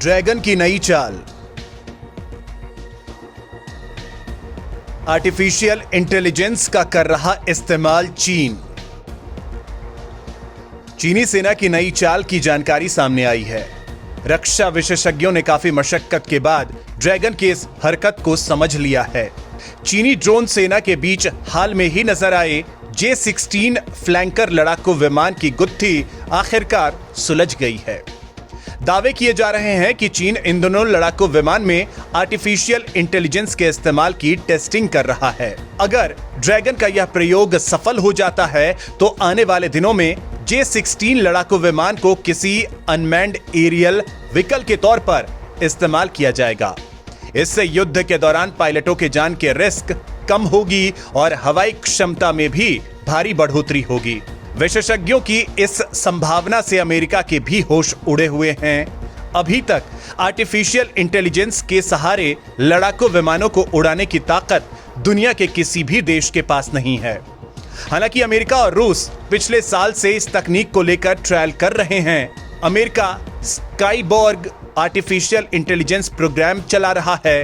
Dragon की नई चाल। आर्टिफिशियल इंटेलिजेंस का कर रहा इस्तेमाल चीन। चीनी सेना की नई चाल की जानकारी सामने आई है। रक्षा विशेषज्ञों ने काफी मशक्कत के बाद ड्रैगन की इस हरकत को समझ लिया है। चीनी ड्रोन सेना के बीच हाल में ही नजर आए J-16 फ्लैंकर लड़ाकू विमान की गुत्थी आखिरकार सुलझ गई है। दावे किए जा रहे हैं कि चीन इन दोनों लड़ाकू विमान में आर्टिफिशियल इंटेलिजेंस के इस्तेमाल की टेस्टिंग कर रहा है। अगर ड्रैगन का यह प्रयोग सफल हो जाता है तो आने वाले दिनों में J-16 लड़ाकू विमान को किसी अनमैन्ड एरियल व्हीकल के तौर पर इस्तेमाल किया जाएगा। इससे युद्ध के दौरान पायलटों के जान के रिस्क कम होगी और हवाई क्षमता में भी भारी बढ़ोतरी होगी। विशेषज्ञों की इस संभावना से अमेरिका के भी होश उड़े हुए हैं। अभी तक आर्टिफिशियल इंटेलिजेंस के सहारे लड़ाकू विमानों को उड़ाने की ताकत दुनिया के किसी भी देश के पास नहीं है। हालांकि अमेरिका और रूस पिछले साल से इस तकनीक को लेकर ट्रायल कर रहे हैं। अमेरिका स्काईबॉर्ग आर्टिफिशियल इंटेलिजेंस प्रोग्राम चला रहा है।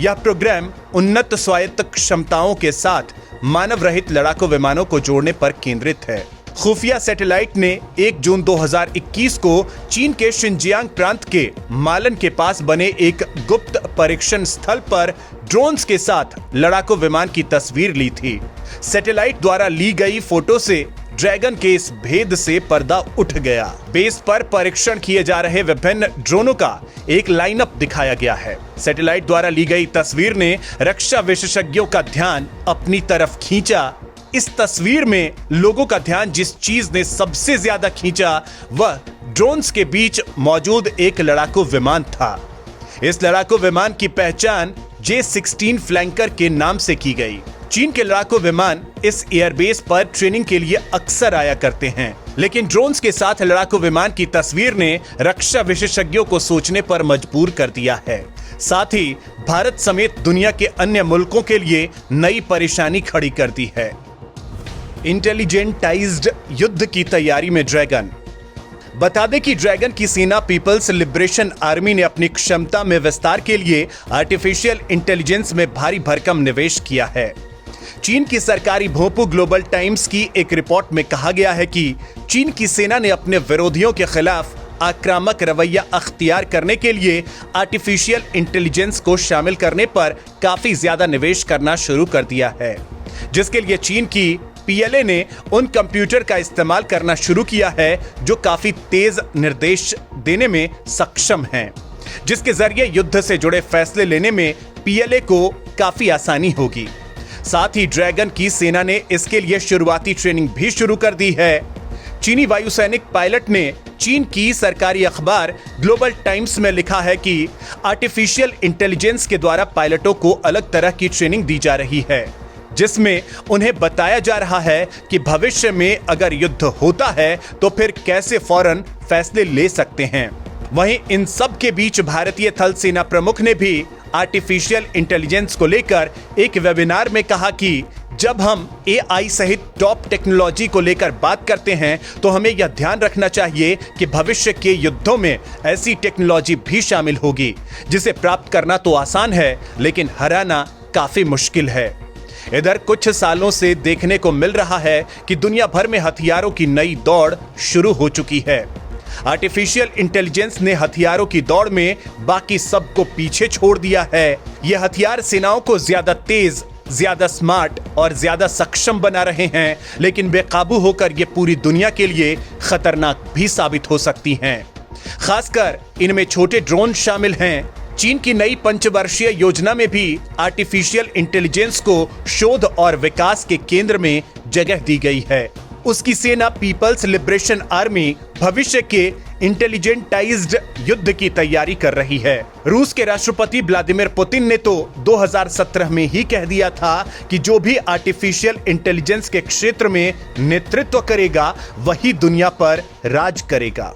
यह प्रोग्राम उन्नत स्वायत्त क्षमताओं के साथ मानव रहित लड़ाकू विमानों को जोड़ने पर केंद्रित है। खुफिया सैटेलाइट ने 1 जून 2021 को चीन के शिनजियांग प्रांत के मालन के पास बने एक गुप्त परीक्षण स्थल पर ड्रोन्स के साथ लड़ाकू विमान की तस्वीर ली थी। सैटेलाइट द्वारा ली गई फोटो से ड्रैगन के इस भेद से पर्दा उठ गया। बेस पर परीक्षण किए जा रहे विभिन्न ड्रोनों का एक लाइनअप दिखाया गया है। सैटेलाइट द्वारा ली गई तस्वीर ने रक्षा विशेषज्ञों का ध्यान अपनी तरफ खींचा। इस तस्वीर में लोगों का ध्यान जिस चीज ने सबसे ज्यादा खींचा वह ड्रोन्स के बीच मौजूद एक लड़ाकू विमान था। इस लड़ाकू विमान की पहचान J-16 फ्लैंकर के नाम से की गई। चीन के लड़ाकू विमान इस एयरबेस पर ट्रेनिंग के लिए अक्सर आया करते हैं, लेकिन ड्रोन्स के साथ लड़ाकू विमान की तस्वीर ने रक्षा विशेषज्ञों को सोचने पर मजबूर कर दिया है। साथ ही भारत समेत दुनिया के अन्य मुल्कों के लिए नई परेशानी खड़ी कर दी है। इंटेलिजेंटाइज्ड युद्ध की तैयारी में ड्रैगन। बता दें कि ड्रैगन की सेना पीपल्स लिबरेशन आर्मी ने अपनी क्षमता में विस्तार के लिए आर्टिफिशियल इंटेलिजेंस में भारी भरकम निवेश किया है। चीन की सरकारी भोंपू ग्लोबल टाइम्स की एक रिपोर्ट में कहा गया है कि चीन की सेना ने अपने विरोधियों के खिलाफ आक्रामक रवैया अख्तियार करने के लिए आर्टिफिशियल इंटेलिजेंस को शामिल करने पर काफी ज्यादा निवेश करना शुरू कर दिया है, जिसके लिए चीन की PLA ने उन कंप्यूटर का इस्तेमाल करना शुरू किया है जो काफी तेज निर्देश देने में सक्षम हैं, जिसके जरिए युद्ध से जुड़े फैसले लेने में PLA को काफी आसानी होगी। साथ ही ड्रैगन की सेना ने इसके लिए शुरुआती ट्रेनिंग भी शुरू कर दी है। चीनी वायुसैनिक पायलट ने चीन की सरकारी अखबार ग्लोबल टाइम्स में लिखा है कि आर्टिफिशियल इंटेलिजेंस के द्वारा पायलटों को अलग तरह की ट्रेनिंग दी जा रही है, जिसमें उन्हें बताया जा रहा है कि भविष्य में अगर युद्ध होता है तो फिर कैसे फौरन फैसले ले सकते हैं। वहीं इन सब के बीच भारतीय थल सेना प्रमुख ने भी आर्टिफिशियल इंटेलिजेंस को लेकर एक वेबिनार में कहा कि जब हम AI सहित टॉप टेक्नोलॉजी को लेकर बात करते हैं तो हमें यह ध्यान रखना चाहिए कि भविष्य के युद्धों में ऐसी टेक्नोलॉजी भी शामिल होगी जिसे प्राप्त करना तो आसान है लेकिन हराना काफी मुश्किल है। इधर कुछ सालों से देखने को मिल रहा है कि दुनिया भर में हथियारों की नई दौड़ शुरू हो चुकी है। आर्टिफिशियल इंटेलिजेंस ने हथियारों की दौड़ में बाकी सबको पीछे छोड़ दिया है। यह हथियार सेनाओं को ज्यादा तेज, ज्यादा स्मार्ट और ज्यादा सक्षम बना रहे हैं, लेकिन बेकाबू होकर ये पूरी दुनिया के लिए खतरनाक भी साबित हो सकती हैं। खासकर इनमें छोटे ड्रोन शामिल हैं। चीन की नई पंचवर्षीय योजना में भी आर्टिफिशियल इंटेलिजेंस को शोध और विकास के केंद्र में जगह दी गई है। उसकी सेना पीपल्स लिबरेशन आर्मी भविष्य के इंटेलिजेंटाइज्ड युद्ध की तैयारी कर रही है। रूस के राष्ट्रपति व्लादिमीर पुतिन ने तो 2017 में ही कह दिया था कि जो भी आर्टिफिशियल इंटेलिजेंस के क्षेत्र में नेतृत्व करेगा वही दुनिया पर राज करेगा।